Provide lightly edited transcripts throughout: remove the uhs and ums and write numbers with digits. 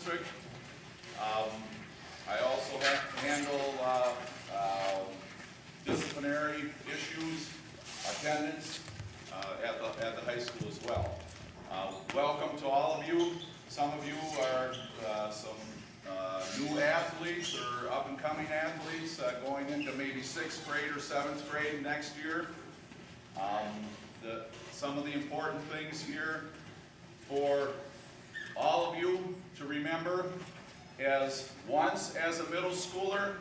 district. I also handle disciplinary issues, attendance at the high school as well. Welcome to all of you. Some of you are some new athletes or up-and-coming athletes going into maybe 6th grade or 7th grade next year. Some of the important things here for all of you to remember is once as a middle schooler,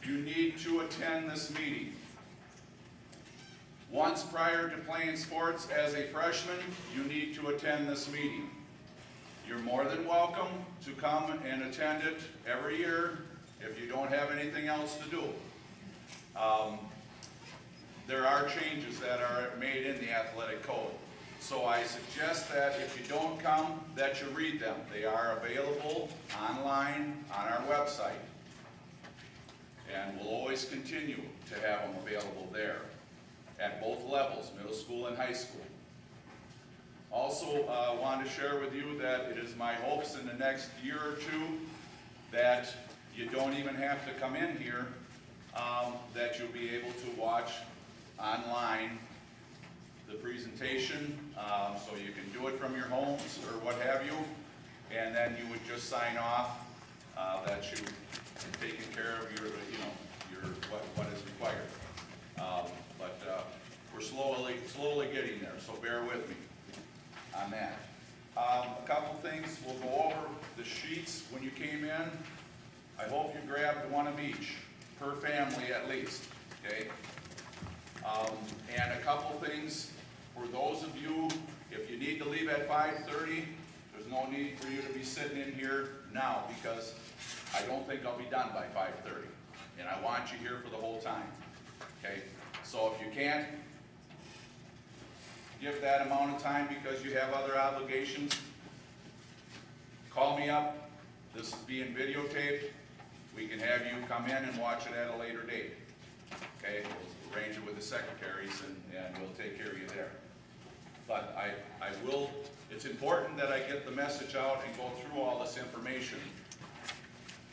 you need to attend this meeting. Once prior to playing sports as a freshman, you need to attend this meeting. You're more than welcome to come and attend it every year if you don't have anything else to do. There are changes that are made in the athletic code. So I suggest that if you don't come, that you read them. They are available online on our website. And we'll always continue to have them available there at both levels, middle school and high school. Also, I want to share with you that it is my hopes in the next year or two that you don't even have to come in here, that you'll be able to watch online the presentation, so you can do it from your homes or what have you, and then you would just sign off that you've taken care of your what is required. But we're slowly getting there, so bear with me on that. A couple things, we'll go over the sheets when you came in. I hope you grabbed one of each, per family at least, okay? And a couple things for those of you, if you need to leave at 5:30, there's no need for you to be sitting in here now because I don't think I'll be done by 5:30. And I want you here for the whole time, okay? So if you can't give that amount of time because you have other obligations, call me up. This is being videotaped. We can have you come in and watch it at a later date, okay? We'll arrange it with the secretaries and we'll take care of you there. But I will, it's important that I get the message out and go through all this information.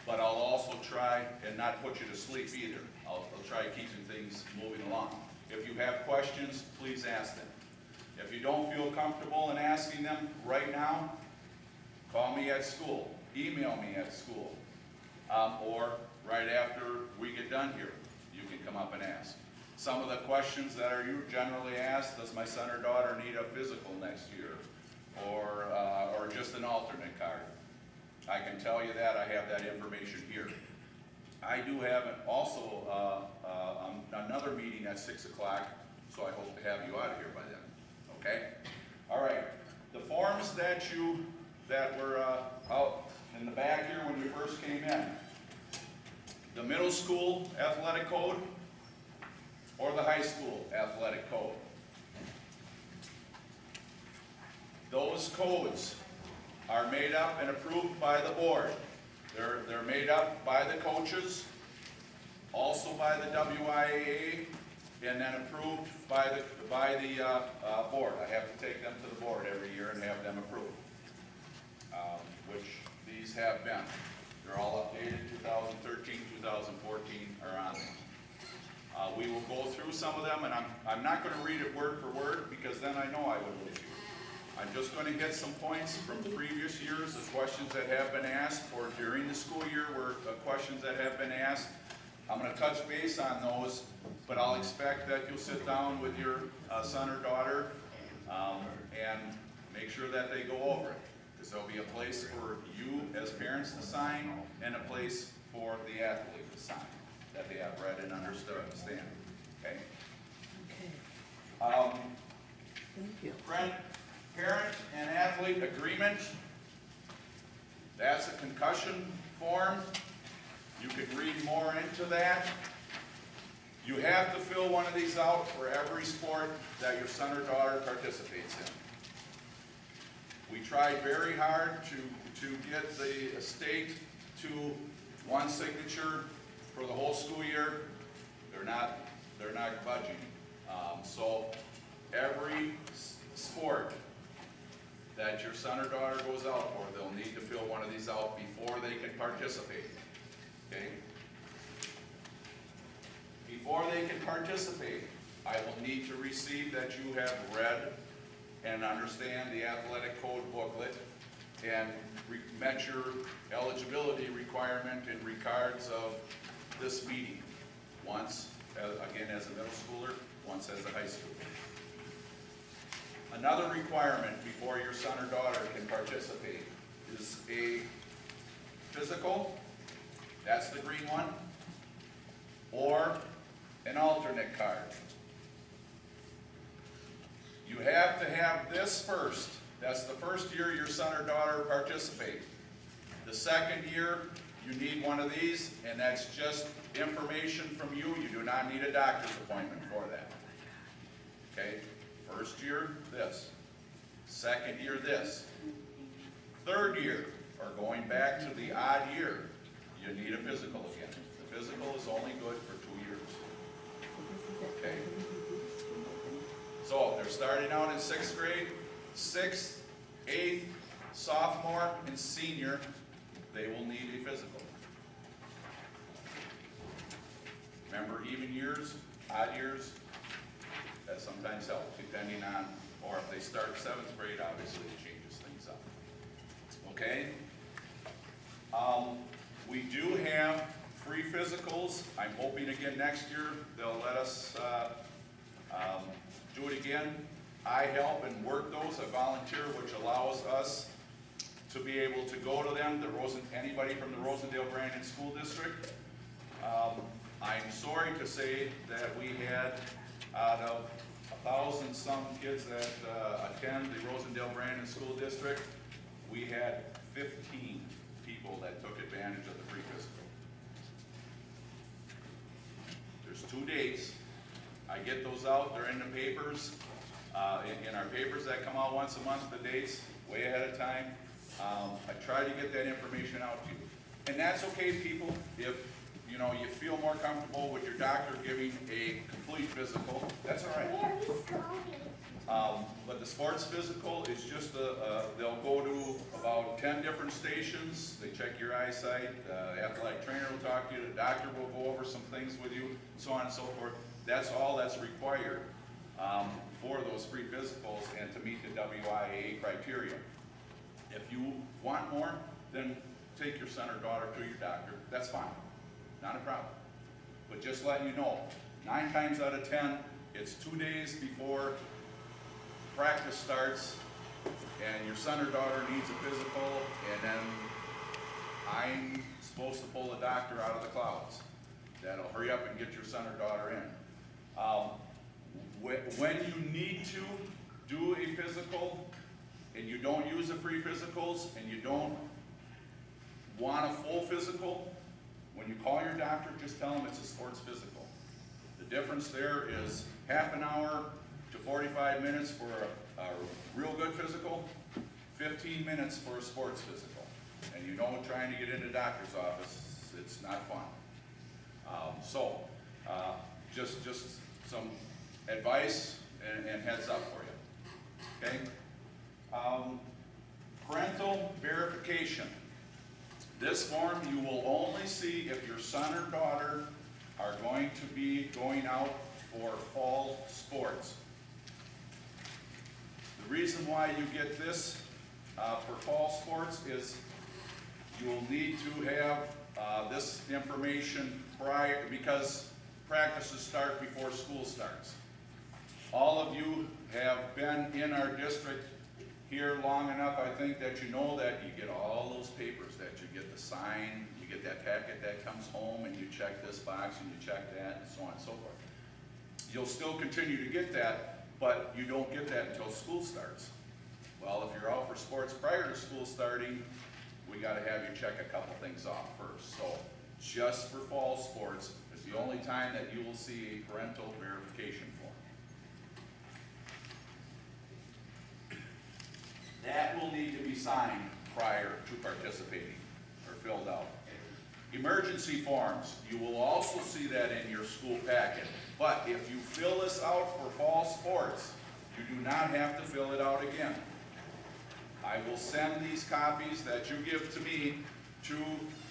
But I'll also try and not put you to sleep either. I'll try keeping things moving along. If you have questions, please ask them. If you don't feel comfortable in asking them right now, call me at school, email me at school, or right after we get done here, you can come up and ask. Some of the questions that are generally asked, does my son or daughter need a physical next year? Or just an alternate card? I can tell you that, I have that information here. I do have also another meeting at 6 o'clock, so I hope to have you out of here by then, okay? All right, the forms that were out in the back here when you first came in, the middle school athletic code, or the high school athletic code. Those codes are made up and approved by the board. They're made up by the coaches, also by the WIAA, and then approved by the board. I have to take them to the board every year and have them approved, which these have been. They're all updated, 2013, 2014 are on there. We will go through some of them, and I'm not going to read it word for word because then I know I would lose you. I'm just going to hit some points from previous years, the questions that have been asked, or during the school year were questions that have been asked. I'm going to touch base on those, but I'll expect that you'll sit down with your son or daughter and make sure that they go over it. Because there'll be a place for you as parents to sign and a place for the athlete to sign that they have read and understand. Okay? Okay. Thank you. Parent and athlete agreement. That's a concussion form. You could read more into that. You have to fill one of these out for every sport that your son or daughter participates in. We tried very hard to get the state to one signature for the whole school year. They're not budging. So every sport that your son or daughter goes out for, they'll need to fill one of these out before they can participate, okay? Before they can participate, I will need to receive that you have read and understand the athletic code booklet and met your eligibility requirement in regards of this meeting. Once, again, as a middle schooler, once as a high schooler. Another requirement before your son or daughter can participate is a physical, that's the green one, or an alternate card. You have to have this first. That's the first year your son or daughter participate. The second year, you need one of these, and that's just information from you. You do not need a doctor's appointment for that. Okay? First year, this. Second year, this. Third year, or going back to the odd year, you need a physical again. The physical is only good for 2 years. Okay? So if they're starting out in 6th grade, 6th, 8th, sophomore, and senior, they will need a physical. Remember, even years, odd years, that sometimes helps, depending on, or if they start 7th grade, obviously it changes things up. Okay? We do have free physicals. I'm hoping again next year they'll let us do it again. I help and work those. I volunteer, which allows us to be able to go to them. Anybody from the Rosendale-Brandon School District. I'm sorry to say that we had, out of 1,000 some kids that attend the Rosendale-Brandon School District, we had 15 people that took advantage of the free physical. There's 2 dates. I get those out, they're in the papers, in our papers that come out once a month, the dates, way ahead of time. I try to get that information out to you. And that's okay, people, if you feel more comfortable with your doctor giving a complete physical, that's all right. But the sports physical is just they'll go to about 10 different stations, they check your eyesight, the athletic trainer will talk to you, the doctor will go over some things with you, so on and so forth. That's all that's required for those free physicals and to meet the WIAA criteria. If you want more, then take your son or daughter to your doctor. That's fine, not a problem. But just letting you know, 9 times out of 10, it's 2 days before practice starts and your son or daughter needs a physical, and then I'm supposed to pull the doctor out of the clouds. That'll hurry up and get your son or daughter in. When you need to do a physical and you don't use the free physicals and you don't want a full physical, when you call your doctor, just tell them it's a sports physical. The difference there is half an hour to 45 minutes for a real good physical, 15 minutes for a sports physical. And trying to get into the doctor's office, it's not fun. Just some advice and heads up for you, okay? Parental verification. This form you will only see if your son or daughter are going to be going out for fall sports. The reason why you get this for fall sports is you will need to have this information prior, because practices start before school starts. All of you have been in our district here long enough, I think, that you know that you get all those papers, that you get the sign, you get that packet that comes home, and you check this box and you check that, and so on and so forth. You'll still continue to get that, but you don't get that until school starts. Well, if you're out for sports prior to school starting, we got to have you check a couple things off first. So just for fall sports is the only time that you will see a parental verification form. That will need to be signed prior to participating or filled out. Emergency forms, you will also see that in your school packet. But if you fill this out for fall sports, you do not have to fill it out again. I will send these copies that you give to me to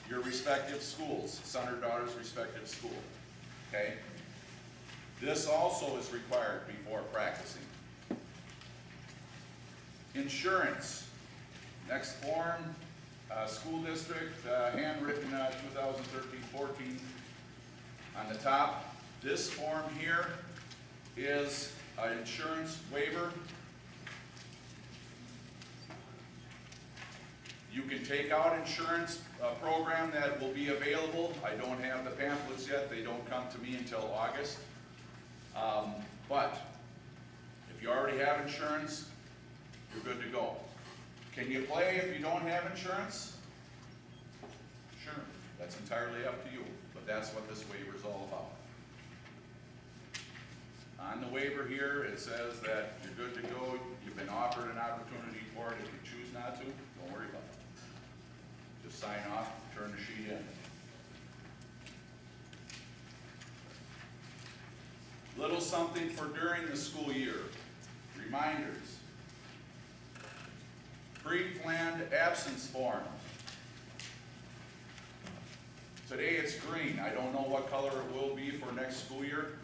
your respective schools, son or daughter's respective school, okay? This also is required before practicing. Insurance, next form, school district, handwritten 2013-14. On the top, this form here is an insurance waiver. You can take out insurance program that will be available. I don't have the pamphlets yet. They don't come to me until August. But if you already have insurance, you're good to go. Can you play if you don't have insurance? Sure, that's entirely up to you, but that's what this waiver is all about. On the waiver here, it says that you're good to go. You've been offered an opportunity for it. If you choose not to, don't worry about it. Just sign off, turn the sheet in. Little something for during the school year. Reminders. Pre-planned absence form. Today it's green. I don't know what color it will be for next school year.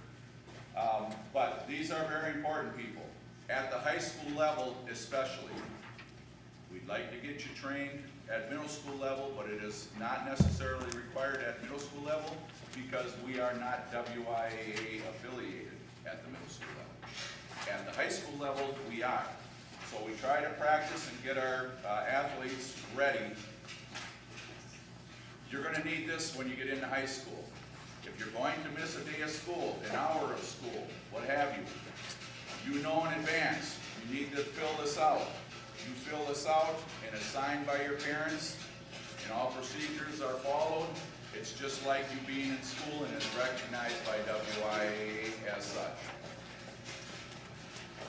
But these are very important, people. At the high school level especially. We'd like to get you trained at middle school level, but it is not necessarily required at middle school level because we are not WIAA affiliated at the middle school level. At the high school level, we are. So we try to practice and get our athletes ready. You're going to need this when you get into high school. If you're going to miss a day of school, an hour of school, what have you, you know in advance, you need to fill this out. You fill this out and it's signed by your parents and all procedures are followed. It's just like you being in school and it's recognized by WIAA as such.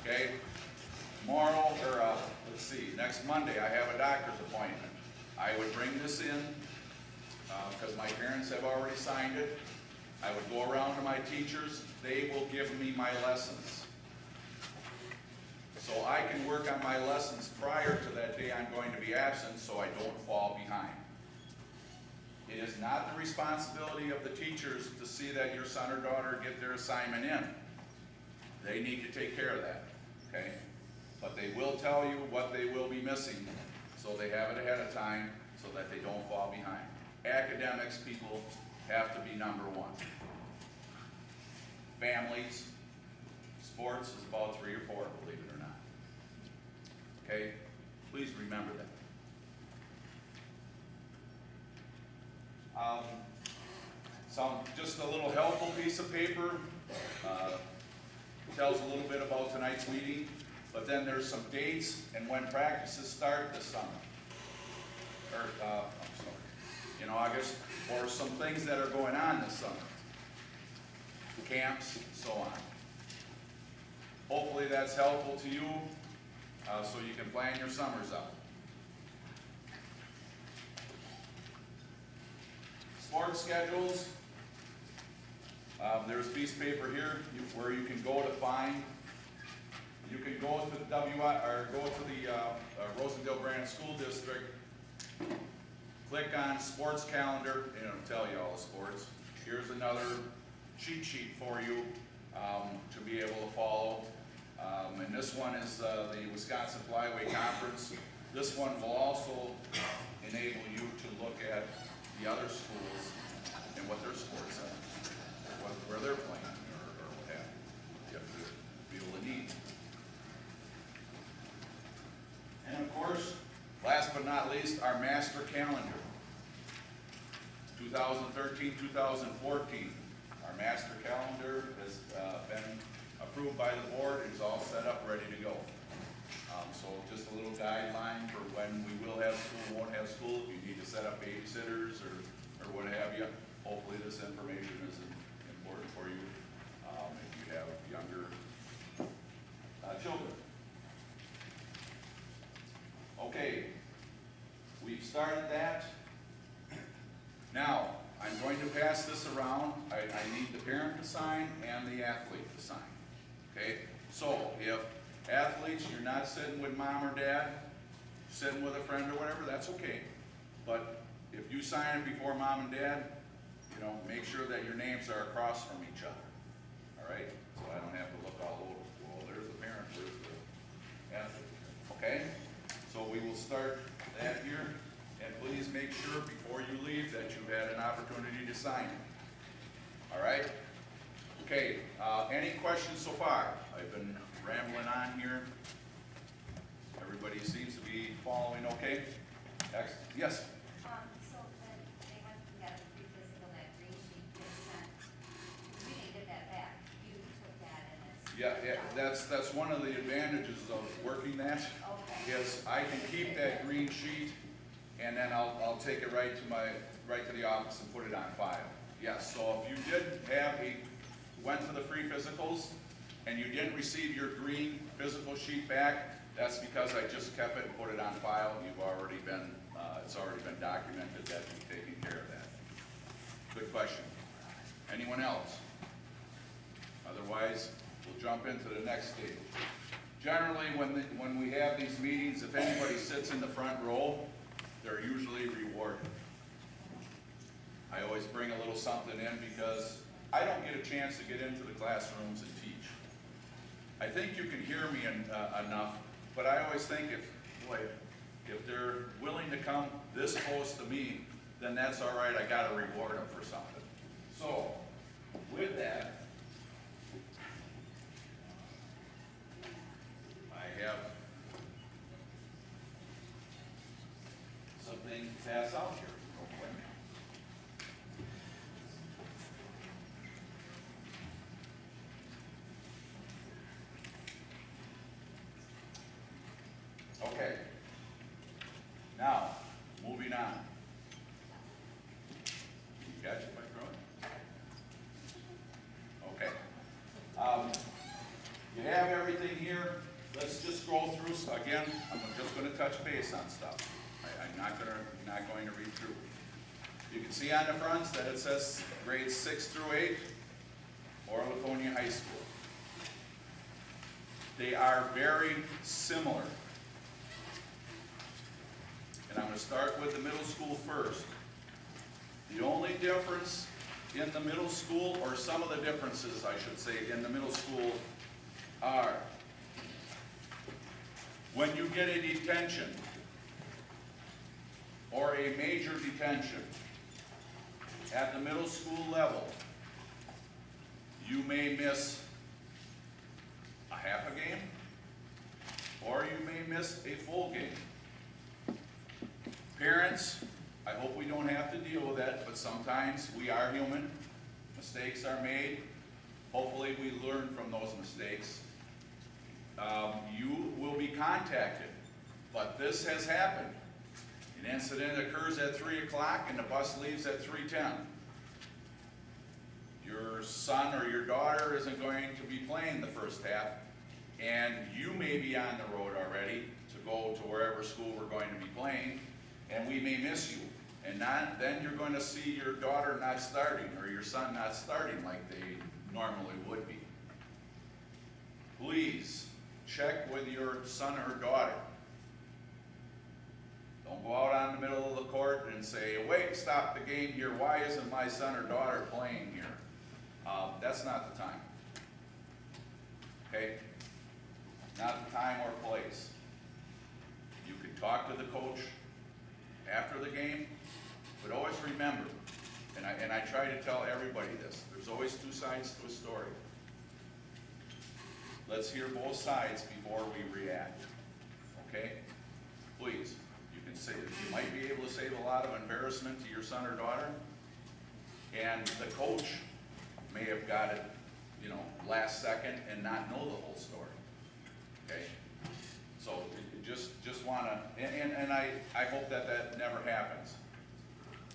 Okay? Tomorrow, or let's see, next Monday, I have a doctor's appointment. I would bring this in because my parents have already signed it. I would go around to my teachers. They will give me my lessons. So I can work on my lessons prior to that day I'm going to be absent so I don't fall behind. It is not the responsibility of the teachers to see that your son or daughter get their assignment in. They need to take care of that, okay? But they will tell you what they will be missing, so they have it ahead of time so that they don't fall behind. Academics, people, have to be number one. Families, sports is about 3 or 4, believe it or not. Okay? Please remember that. Just a little helpful piece of paper. Tells a little bit about tonight's meeting, but then there's some dates and when practices start this summer. Or, in August, or some things that are going on this summer. Camps, so on. Hopefully that's helpful to you, so you can plan your summers out. Sports schedules. There's a piece of paper here where you can go to find. You can go to the Rosendale Brandon School District. Click on sports calendar, and it'll tell you all the sports. Here's another cheat sheet for you to be able to follow. And this one is the Wisconsin Flyway Conference. This one will also enable you to look at the other schools and what their sports are, where they're playing, or what have you, if you feel the need. And of course, last but not least, our master calendar. 2013-2014. Our master calendar has been approved by the board. It's all set up, ready to go. So just a little guideline for when we will have school, won't have school, if you need to set up babysitters or what have you. Hopefully this information is important for you if you have younger children. Okay, we've started that. Now, I'm going to pass this around. I need the parent to sign and the athlete to sign. Okay? So, if athletes, you're not sitting with mom or dad, sitting with a friend or whatever, that's okay. But if you sign it before mom and dad, you know, make sure that your names are across from each other, all right? So I don't have to look all over, well, there's the parent, where's the athlete, okay? So we will start that here, and please make sure before you leave that you had an opportunity to sign it. All right? Okay, any questions so far? I've been rambling on here. Everybody seems to be following okay? Yes? So then they have to get a free physical, that green sheet gets sent. We didn't get that back. You took that and it's. Yeah, that's one of the advantages of working that, Okay. is I can keep that green sheet, and then I'll take it right to the office and put it on file. Yes, so if you did went to the free physicals, and you didn't receive your green physical sheet back, that's because I just kept it and put it on file. It's already been documented that you've taken care of that. Good question. Anyone else? Otherwise, we'll jump into the next stage. Generally, when we have these meetings, if anybody sits in the front row, they're usually rewarded. I always bring a little something in because I don't get a chance to get into the classrooms and teach. I think you can hear me enough, but I always think if they're willing to come this close to me, then that's all right, I gotta reward them for something. So, with that, I have something to pass out here. Okay. Now, moving on. You catch it if I throw it? Okay. You have everything here. Let's just go through, again, I'm just gonna touch base on stuff. I'm not going to read through. You can see on the fronts that it says grades 6 through 8, or Laconia High School. They are very similar. And I'm going to start with the middle school first. The only difference in the middle school, or some of the differences, I should say, in the middle school are when you get a detention or a major detention at the middle school level, you may miss a half a game, or you may miss a full game. Parents, I hope we don't have to deal with that, but sometimes we are human. Mistakes are made. Hopefully we learn from those mistakes. You will be contacted, but this has happened. An incident occurs at 3 o'clock and the bus leaves at 3:10. Your son or your daughter isn't going to be playing the first half, and you may be on the road already to go to wherever school we're going to be playing, and we may miss you. And then you're going to see your daughter not starting or your son not starting like they normally would be. Please check with your son or daughter. Don't go out on the middle of the court and say, wait, stop the game here. Why isn't my son or daughter playing here? That's not the time. Okay? Not the time or place. You can talk to the coach after the game, but always remember, and I try to tell everybody this, there's always two sides to a story. Let's hear both sides before we react. Okay? Please, you might be able to save a lot of embarrassment to your son or daughter, and the coach may have got it, last second and not know the whole story. Okay? So just want to, and I hope that never happens,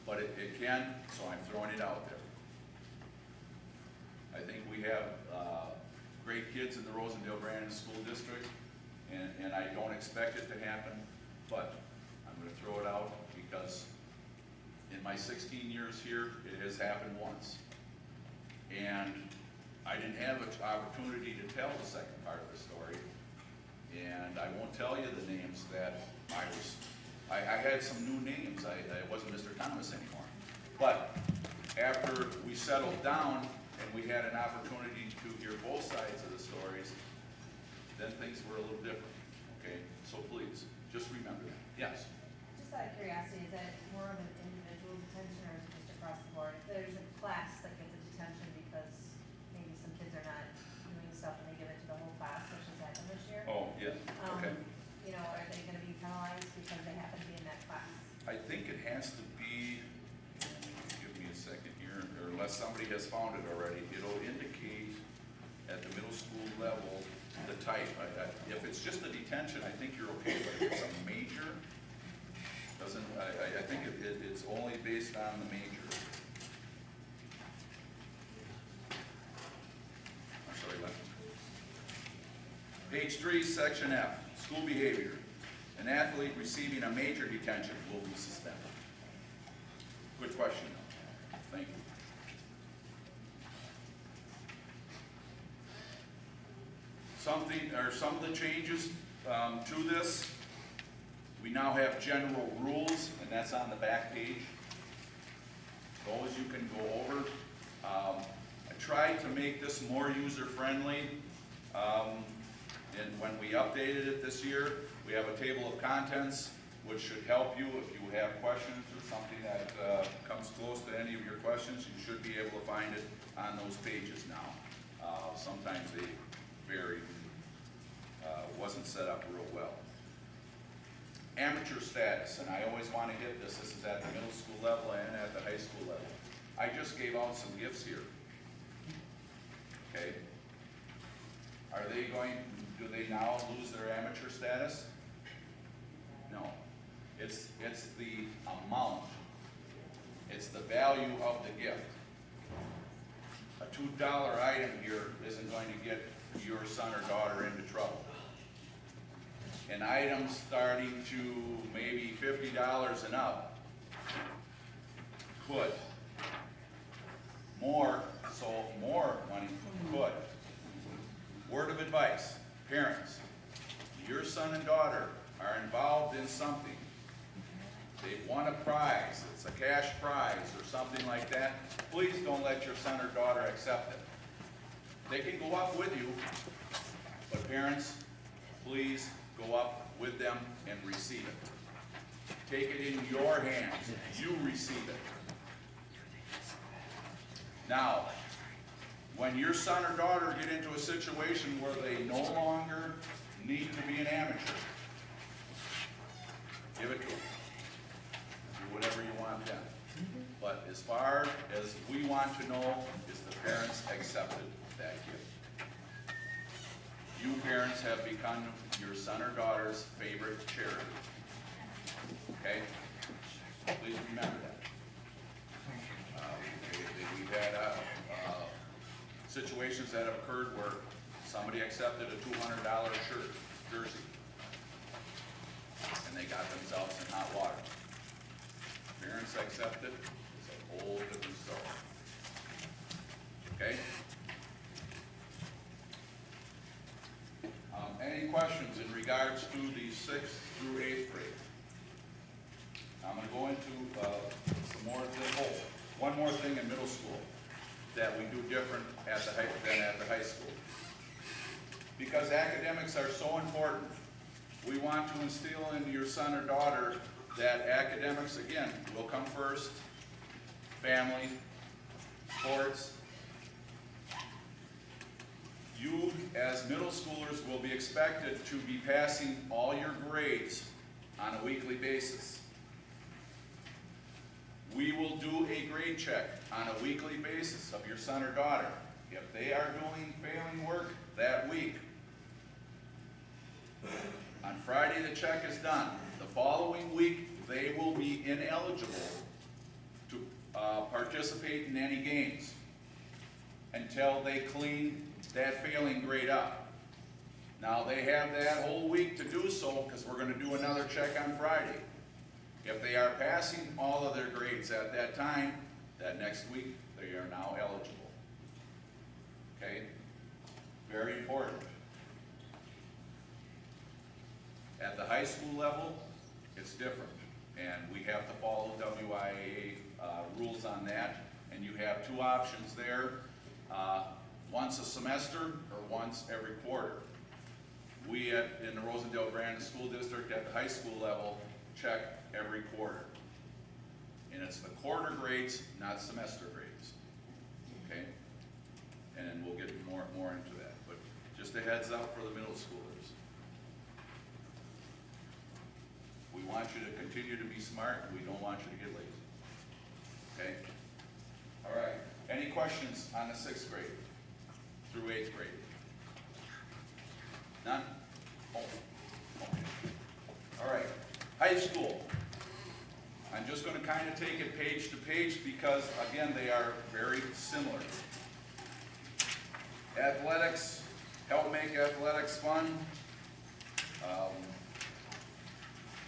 but it can, so I'm throwing it out there. I think we have great kids in the Rosendale-Brandon School District, and I don't expect it to happen, but I'm going to throw it out because in my 16 years here, it has happened once. And I didn't have an opportunity to tell the second part of the story, and I won't tell you the names that I had some new names, I wasn't Mr. Thomas anymore. But after we settled down and we had an opportunity to hear both sides of the stories, then things were a little different, okay? So please, just remember that. Yes? Just out of curiosity, is that more of an individual detention or is it just across the board? If there's a class that gets a detention because maybe some kids are not doing stuff and they give it to the whole class, which has happened this year? Oh, yeah, okay. You know, are they gonna be penalized because they happen to be in that class? I think it has to be, give me a second here, or unless somebody has found it already, it'll indicate at the middle school level the type. If it's just a detention, I think you're okay, but if it's a major, doesn't, I think it's only based on the major. I'm sorry, Len. Page 3, section F, school behavior. An athlete receiving a major detention will be suspended. Good question. Thank you. Some of the changes to this, we now have general rules, and that's on the back page. Those you can go over. I tried to make this more user-friendly, and when we updated it this year, we have a table of contents, which should help you if you have questions or something that comes close to any of your questions. You should be able to find it on those pages now. Sometimes they vary, wasn't set up real well. Amateur status, and I always want to hit this. This is at the middle school level and at the high school level. I just gave out some gifts here. Okay? Are they going, do they now lose their amateur status? No. It's the amount. It's the value of the gift. A $2 item here isn't going to get your son or daughter into trouble. An item starting to maybe $50 and up could. More money could. Word of advice, parents, your son and daughter are involved in something. They've won a prize, it's a cash prize or something like that. Please don't let your son or daughter accept it. They can go up with you, but parents, please go up with them and receive it. Take it in your hands, you receive it. Now, when your son or daughter get into a situation where they no longer need to be an amateur, give it to them. Do whatever you want then. But as far as we want to know is the parents accepted that gift. You parents have become your son or daughter's favorite charity. Okay? Please remember that. We've had situations that have occurred where somebody accepted a $200 shirt, jersey, and they got themselves in hot water. Parents accept it, it's a whole different story. Okay? Any questions in regards to the 6th through 8th grade? I'm going to go into some more one more thing in middle school that we do different at the than at the high school. Because academics are so important, we want to instill in your son or daughter that academics, again, will come first, family, sports. You, as middle schoolers, will be expected to be passing all your grades on a weekly basis. We will do a grade check on a weekly basis of your son or daughter. If they are doing failing work that week, on Friday the check is done. The following week, they will be ineligible to participate in any games until they clean that failing grade up. Now they have that whole week to do so because we're going to do another check on Friday. If they are passing all of their grades at that time, that next week they are now eligible. Okay? Very important. At the high school level, it's different. And we have to follow WIA rules on that. And you have two options there, once a semester or once every quarter. We in the Rosendale Brandon School District at the high school level check every quarter. And it's the quarter grades, not semester grades, okay? And we'll get more into that, but just a heads up for the middle schoolers. We want you to continue to be smart, and we don't want you to get lazy, okay? All right, any questions on the 6th grade through 8th grade? None? Oh, okay. All right, high school. I'm just going to kind of take it page to page because, again, they are very similar. Athletics, help make athletics fun.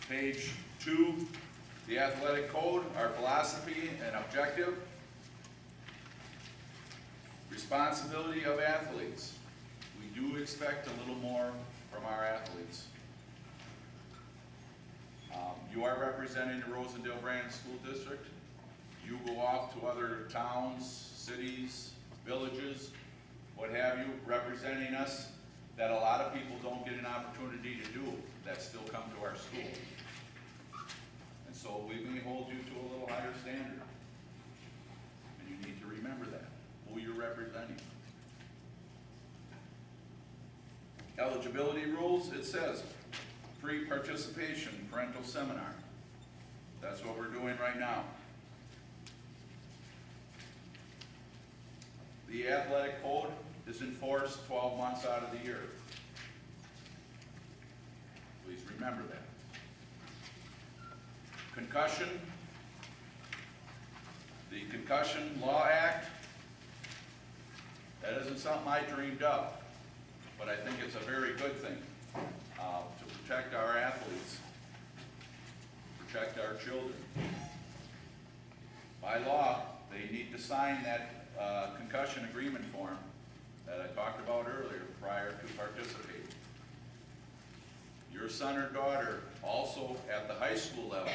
Page 2, the athletic code, our philosophy and objective. Responsibility of athletes. We do expect a little more from our athletes. You are representing the Rosendale Brandon School District. You go off to other towns, cities, villages, what have you, representing us, that a lot of people don't get an opportunity to do, that still come to our school. And so we may hold you to a little higher standard. And you need to remember that, who you're representing. Eligibility rules, it says, pre-participation parental seminar. That's what we're doing right now. The athletic code is enforced 12 months out of the year. Please remember that. Concussion. The Concussion Law Act, that isn't something I dreamed up, but I think it's a very good thing to protect our athletes, protect our children. By law, they need to sign that concussion agreement form that I talked about earlier prior to participating. Your son or daughter also at the high school level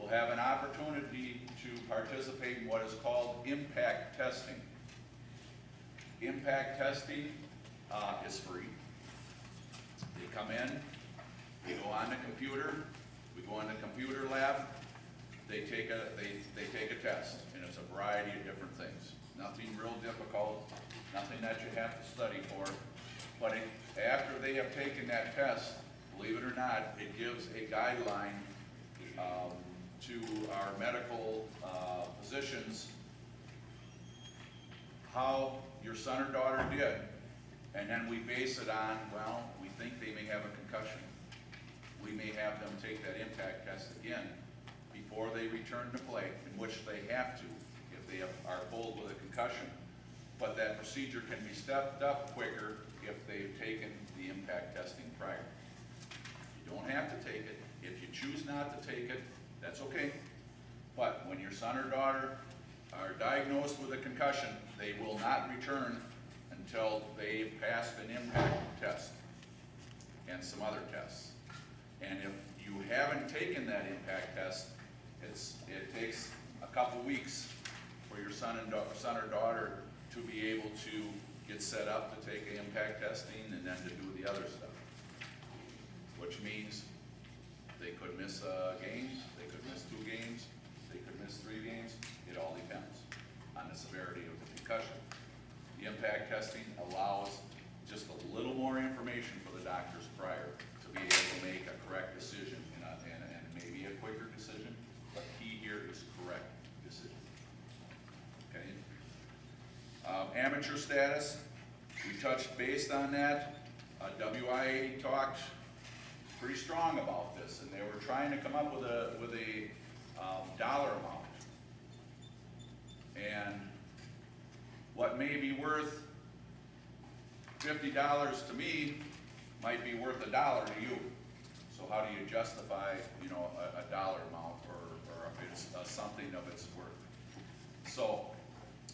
will have an opportunity to participate in what is called impact testing. Impact testing is free. They come in, we go on the computer, we go in the computer lab, they take a test, and it's a variety of different things. Nothing real difficult, nothing that you have to study for, but after they have taken that test, believe it or not, it gives a guideline to our medical physicians how your son or daughter did, and then we base it on, well, we think they may have a concussion. We may have them take that impact test again before they return to play, in which they have to if they are pulled with a concussion. But that procedure can be stepped up quicker if they've taken the impact testing prior. You don't have to take it. If you choose not to take it, that's okay. But when your son or daughter are diagnosed with a concussion, they will not return until they've passed an impact test and some other tests. And if you haven't taken that impact test, it takes a couple weeks for your son or daughter to be able to get set up to take the impact testing and then to do the other stuff. Which means they could miss a game, they could miss 2 games, they could miss 3 games. It all depends on the severity of the concussion. The impact testing allows just a little more information for the doctors prior to be able to make a correct decision and maybe a quicker decision, but key here is correct decision. Okay? Amateur status, we touched base on that. WIA talked pretty strong about this, and they were trying to come up with a dollar amount. And what may be worth $50 to me might be worth $1 to you. So how do you justify, a dollar amount or if it's something of its worth? So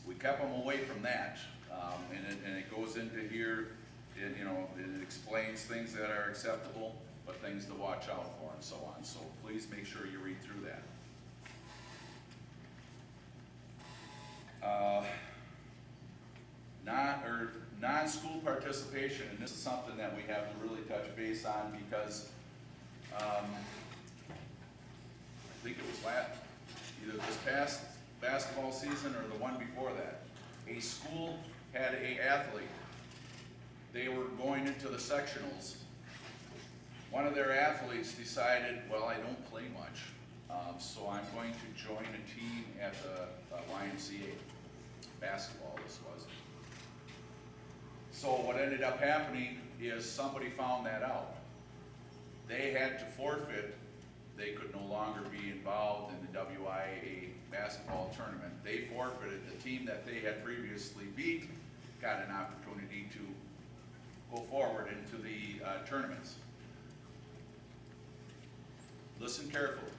we kept them away from that, and it goes into here. It explains things that are acceptable. but things to watch out for and so on. So please make sure you read through that. Non-school participation, and this is something that we have to really touch base on because I think it was either this past basketball season or the one before that, a school had an athlete. They were going into the sectionals. One of their athletes decided, well, I don't play much, so I'm going to join a team at the YMCA, basketball this was. So what ended up happening is somebody found that out. They had to forfeit. They could no longer be involved in the WIAA basketball tournament. They forfeited. The team that they had previously beat got an opportunity to go forward into the tournaments. Listen carefully.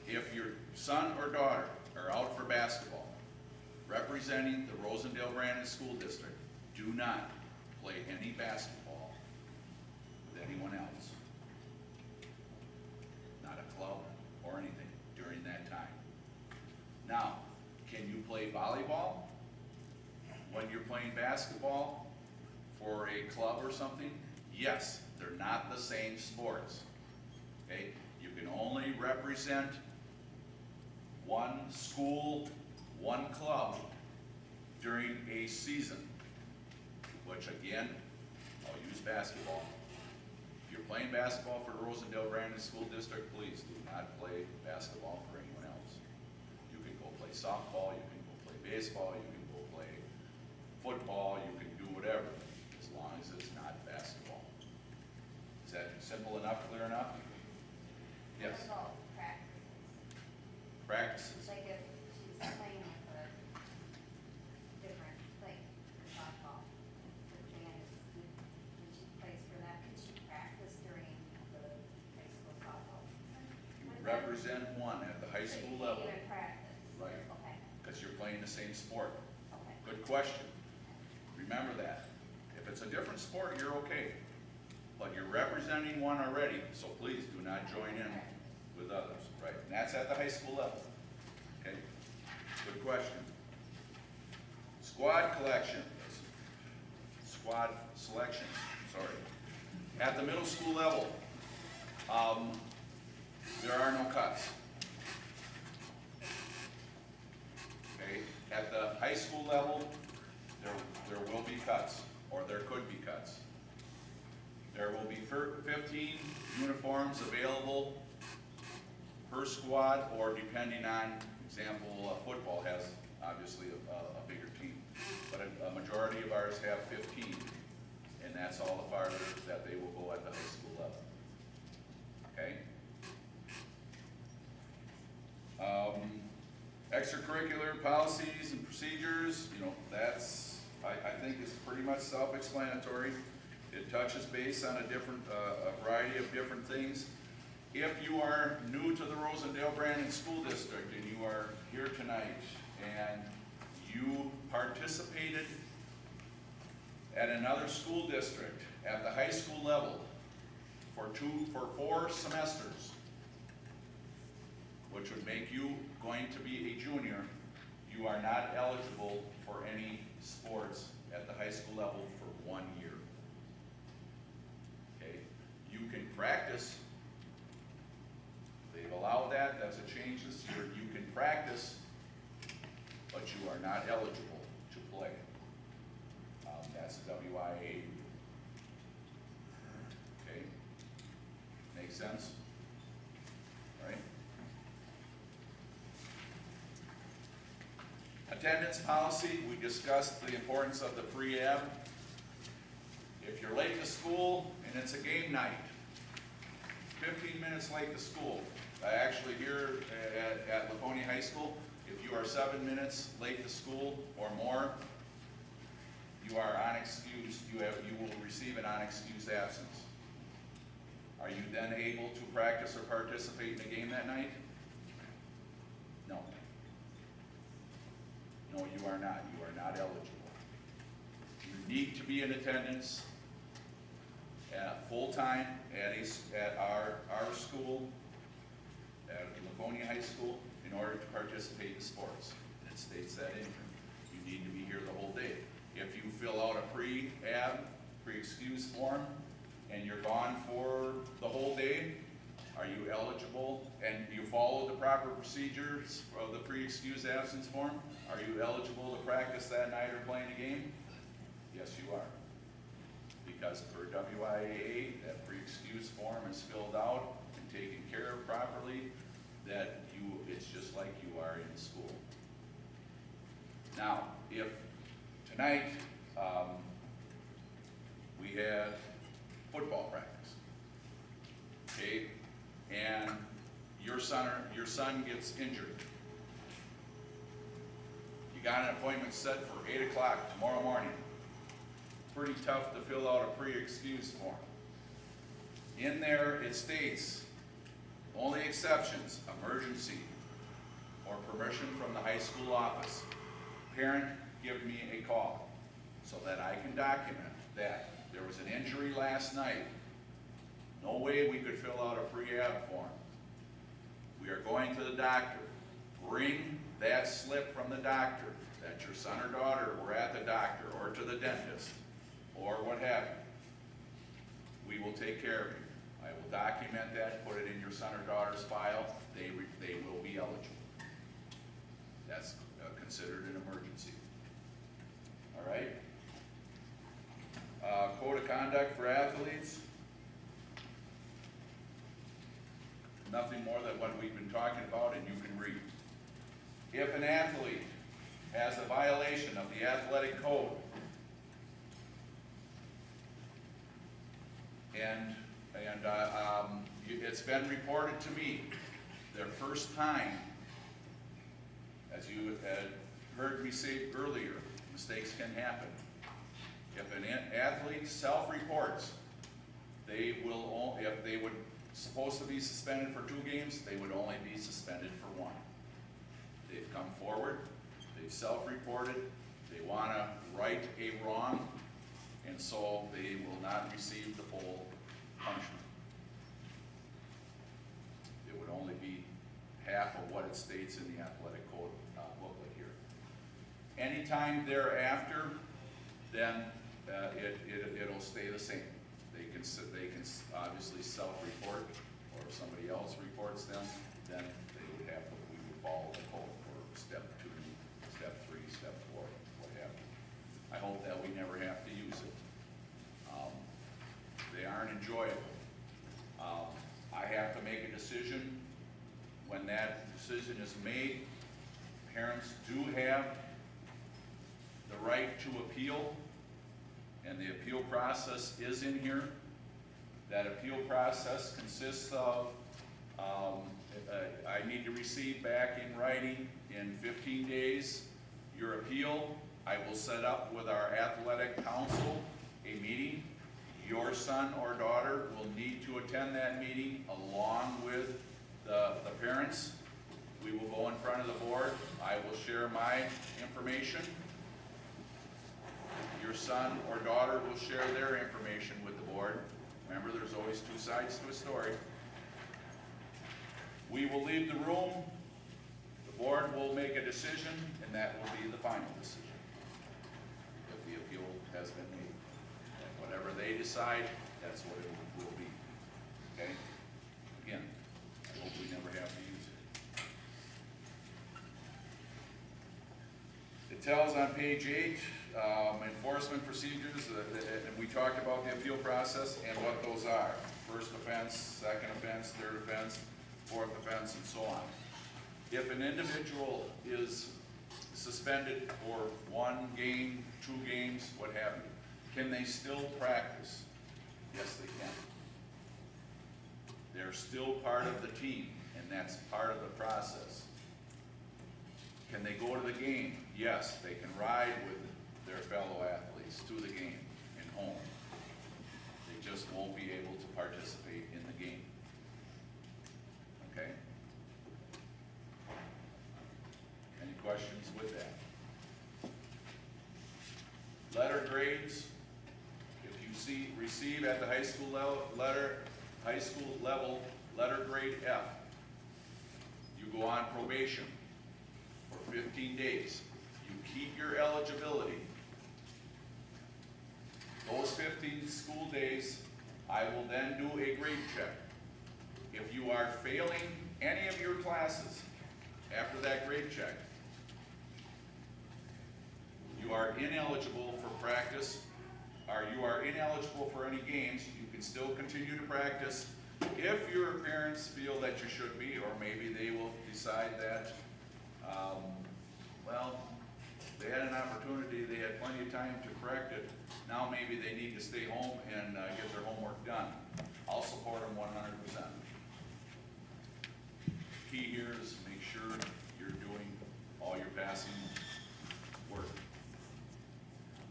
If your son or daughter are out for basketball, representing the Rosendale-Brandon School District, do not play any basketball with anyone else. Not a club or anything during that time. Now, can you play volleyball when you're playing basketball for a club or something? Yes, they're not the same sports. Okay? You can only represent one school, one club during a season, which again, I'll use basketball. If you're playing basketball for the Rosendale-Brandon School District, please do not play basketball for anyone else. You can go play softball, you can go play baseball, you can go play football, you can do whatever, as long as it's not basketball. Is that simple enough, clear enough? Yes. What about practices? Practices. Like if she's playing with a different, like for softball, for band, when she plays for that, can she practice during the high school softball season? You with them? represent one at the high So school you level, can't even practice? Right. Okay, because you're playing the same sport. okay. Good question. Remember that. If it's a different sport, you're okay. But you're representing one already, so please do not join in with others, right? And that's at the high school level. Okay? Good question. Squad selections, sorry. At the middle school level, there are no cuts. Okay? At the high school level, there will be cuts, or there could be cuts. There will be 15 uniforms available per squad, or depending on, example, football has obviously a bigger team, but a majority of ours have 15, and that's all the farther that they will go at the high school level. Okay? Extracurricular policies and procedures, that's, I think is pretty much self-explanatory. It touches base on a variety of different things. If you are new to the Rosendale-Brandon School District and you are here tonight and you participated at another school district at the high school level for 4 semesters, which would make you going to be a junior, you are not eligible for any sports at the high school level for 1 year. Okay? You can practice. They've allowed that. That's a change this year. You can practice, but you are not eligible to play. That's the WIA. Okay? Make sense? Right? Attendance policy, we discussed the importance of the pre-ab. If you're late to school and it's a game night, 15 minutes late to school. Actually here at Laconia High School, if you are 7 minutes late to school or more, you are unexcused. You will receive an unexcused absence. Are you then able to practice or participate in a game that night? No. No, you are not. You are not eligible. You need to be in attendance, full-time at our school, at Laconia High School, in order to participate in sports. And it states that in here. You need to be here the whole day. If you fill out a pre-excuse form, and you're gone for the whole day, are you eligible, and you follow the proper procedures of the pre-excused absence form, are you eligible to practice that night or playing a game? Yes, you are. Because per WIAA, that pre-excused form is filled out and taken care of properly, that it's just like you are in school. Now, if tonight, we had football practice, okay, and your son gets injured. You got an appointment set for 8 o'clock tomorrow morning. Pretty tough to fill out a pre-excuse form. In there, it states, only exceptions, emergency, or permission from the high school office. Parent, give me a call so that I can document that there was an injury last night. No way we could fill out a pre-ab form. We are going to the doctor. Bring that slip from the doctor that your son or daughter were at the doctor or to the dentist or what have you. We will take care of you. I will document that, put it in your son or daughter's file. They will be eligible. That's considered an emergency. All right? Code of conduct for athletes. Nothing more than what we've been talking about, and you can read. If an athlete has a violation of the athletic code, and it's been reported to me, their first time, as you had heard me say earlier, mistakes can happen. If an athlete self-reports, they will, if they would supposed to be suspended for 2 games, they would only be suspended for 1. They've come forward, they've self-reported, they want to right a wrong, and so they will not receive the full punishment. It would only be half of what it states in the athletic code booklet here. Anytime thereafter, then it'll stay the same. They can obviously self-report, or if somebody else reports them, then we would follow the code for step 2, step 3, step 4, what have you. I hope that we never have to use it. They aren't enjoyable. I have to make a decision. When that decision is made, parents do have the right to appeal, and the appeal process is in here. That appeal process consists of, I need to receive back in writing in 15 days your appeal. I will set up with our athletic council a meeting. Your son or daughter will need to attend that meeting along with the parents. We will go in front of the board. I will share my information. Your son or daughter will share their information with the board. Remember, there's always 2 sides to a story. We will leave the room. The board will make a decision, and that will be the final decision if the appeal has been made. And whatever they decide, that's what it will be. Okay? Again, I hope we never have to use it. It tells on page 8, enforcement procedures, and we talked about the appeal process and what those are. First offense, second offense, third offense, fourth offense, and so on. If an individual is suspended for 1 game, 2 games, what have you, can they still practice? Yes, they can. They're still part of the team, and that's part of the process. Can they go to the game? Yes, they can ride with their fellow athletes to the game and home. They just won't be able to participate in the game. Okay? Any questions with that? Letter grades. If you receive at the high school level, letter grade F, you go on probation for 15 days. You keep your eligibility. Those 15 school days, I will then do a grade check. If you are failing any of your classes after that grade check, you are ineligible for practice, or you are ineligible for any games. You can still continue to practice if your parents feel that you should be, or maybe they will decide that, well, they had an opportunity, they had plenty of time to correct it. Now maybe they need to stay home and get their homework done. I'll support them 100%. Key here is make sure you're doing all your passing work.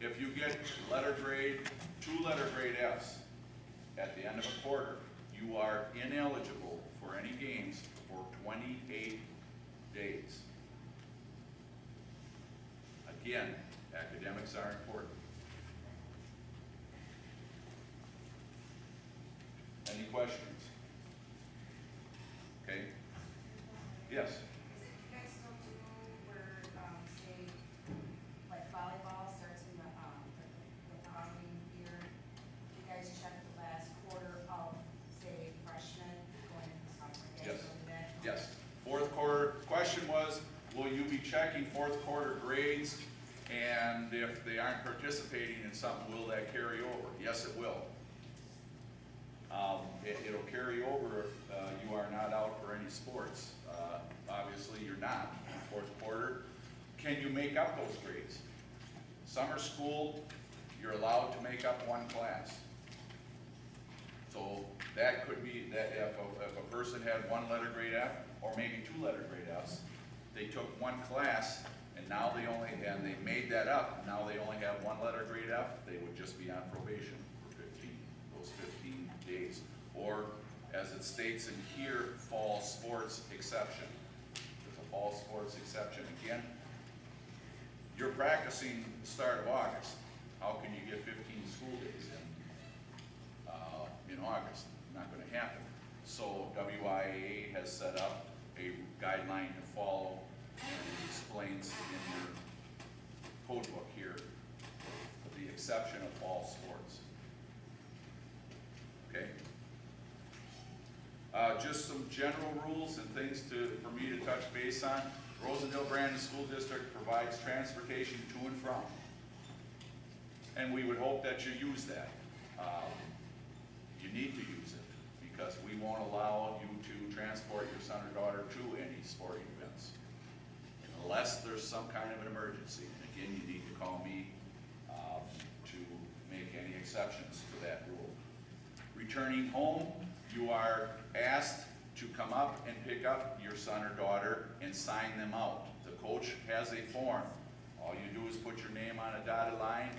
If you get letter grade, 2 letter grade Fs at the end of a quarter, you are ineligible for any games for 28 days. Again, academics are important. Any questions? Okay? Yes? Is it you guys still do where, say, like volleyball starts in the following year? You guys check the last quarter of, say, freshmen going into sophomore? You Yes. guys do that? Yes. Fourth quarter, question was, will you be checking fourth quarter grades? And if they aren't participating in something, will that carry over? Yes, it will. It'll carry over if you are not out for any sports. Obviously, you're not in fourth quarter. Can you make up those grades? Summer school, you're allowed to make up 1 class. So that could be that if a person had 1 letter grade F, or maybe 2 letter grade Fs, they took 1 class and now they made that up, now they only have 1 letter grade F, they would just be on probation for those 15 days. Or, as it states in here, fall sports exception. There's a fall sports exception. Again, you're practicing the start of August. How can you get 15 school days in August? Not gonna happen. So WIAA has set up a guideline to follow, and it explains in your code book here the exception of fall sports. Okay? Just some general rules and things for me to touch base on. Rosendale Brandon School District provides transportation to and from. And we would hope that you use that. You need to use it because we won't allow you to transport your son or daughter to any sporting events unless there's some kind of an emergency. And again, you need to call me to make any exceptions to that rule. Returning home, you are asked to come up and pick up your son or daughter and sign them out. The coach has a form. All you do is put your name on a dotted line,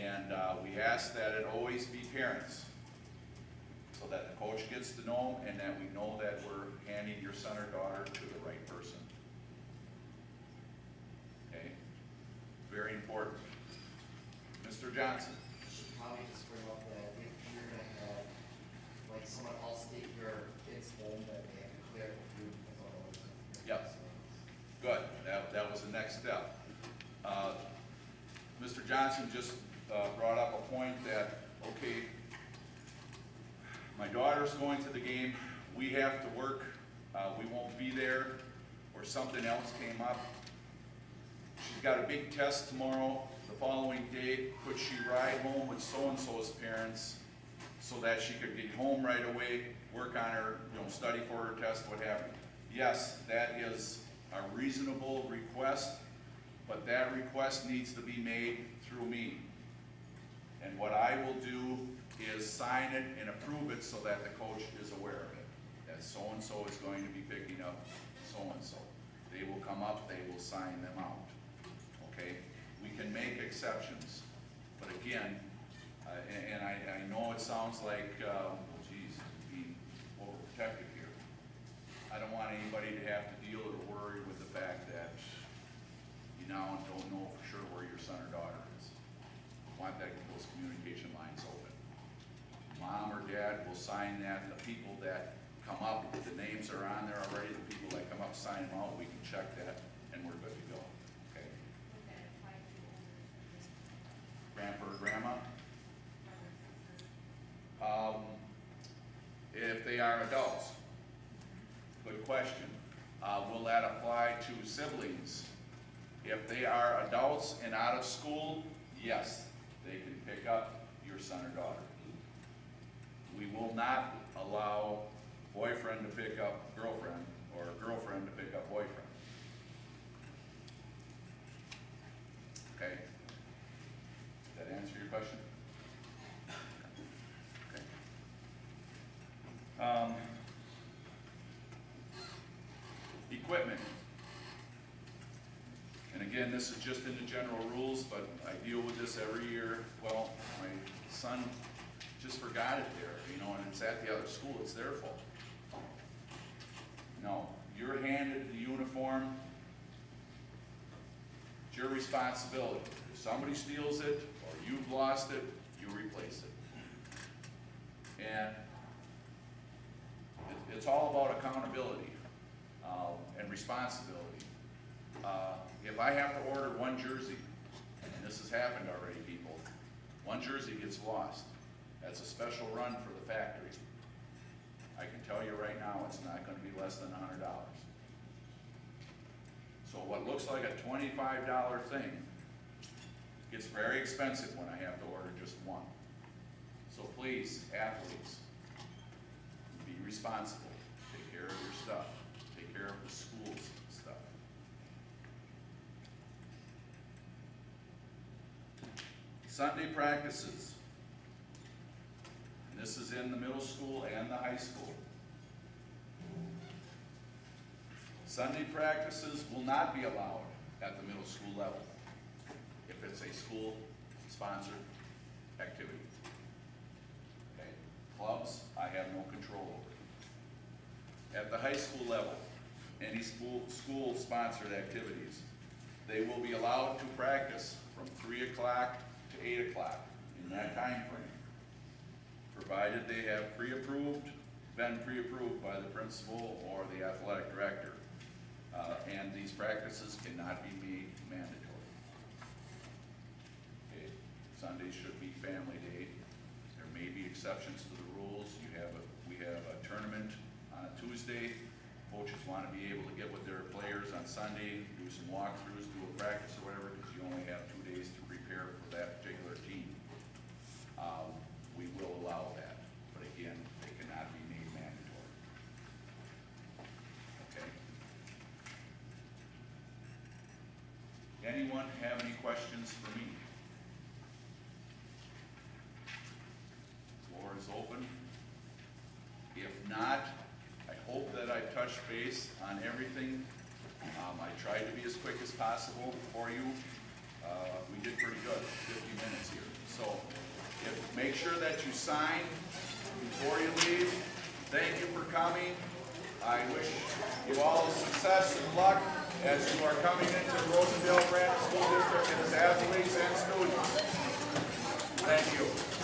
and we ask that it always be parents, so that the coach gets to know and that we know that we're handing your son or daughter to the right person. Okay? Very important. Mr. Johnson. Should probably just bring up that if you're gonna have, like, someone else take your kids home, that they have to clear it with you as well. Yep. Good, that was the next step. Mr. Johnson just brought up a point that, okay, my daughter's going to the game, we have to work, we won't be there, or something else came up. She's got a big test tomorrow, the following day, could she ride home with so-and-so's parents so that she could get home right away, work on her, study for her test, what have you? Yes, that is a reasonable request, but that request needs to be made through me. And what I will do is sign it and approve it so that the coach is aware of it, that so-and-so is going to be picking up so-and-so. They will come up, they will sign them out, okay? We can make exceptions, but again, and I know it sounds like, geez, being overprotective here. I don't want anybody to have to deal or worry with the fact that you now don't know for sure where your son or daughter is. I want those communication lines open. mom or dad will sign that. The people that come up, the names are on there already, the people that come up, sign them out, we can check that, and we're good to go, okay? Would that apply to older Grandpa or grandma, brothers, if they are adults. Good question. Will that apply to siblings? If they are adults and out of school, yes, they can pick up your son or daughter. We will not allow boyfriend to pick up girlfriend or girlfriend to pick up boyfriend. Okay? Did that answer your question? Okay. Equipment. And again, this is just in the general rules, but I deal with this every year. Well, my son just forgot it there, and it's at the other school, it's their fault. No, you're handed the uniform, it's your responsibility. If somebody steals it, or you've lost it, you replace it. And it's all about accountability and responsibility. If I have to order one jersey, and this has happened already, people, one jersey gets lost. That's a special run for the factory. I can tell you right now, it's not gonna be less than $100. So what looks like a $25 thing gets very expensive when I have to order just one. So please, athletes, be responsible. Take care of your stuff. Take care of the school's stuff. Sunday practices. And this is in the middle school and the high school. Sunday practices will not be allowed at the middle school level if it's a school-sponsored activity. Okay? Clubs, I have no control over. At the high school level, any school-sponsored activities, they will be allowed to practice from 3 o'clock to 8 o'clock in that time frame, provided they have been pre-approved by the principal or the athletic director. And these practices cannot be made mandatory. Okay. Sundays should be family day. There may be exceptions to the rules. We have a tournament on a Tuesday. Coaches want to be able to get with their players on Sunday, do some walkthroughs, do a practice or whatever, because you only have 2 days to prepare for that particular team. We will allow that, but again, they cannot be made mandatory. Okay. Anyone have any questions for me? Floor is open. If not, I hope that I touched base on everything. I tried to be as quick as possible for you. We did pretty good, 50 minutes here. So make sure that you sign before you leave. Thank you for coming. I wish you all success and luck as you are coming into Rosendale Branch School District as athletes and students. Thank you.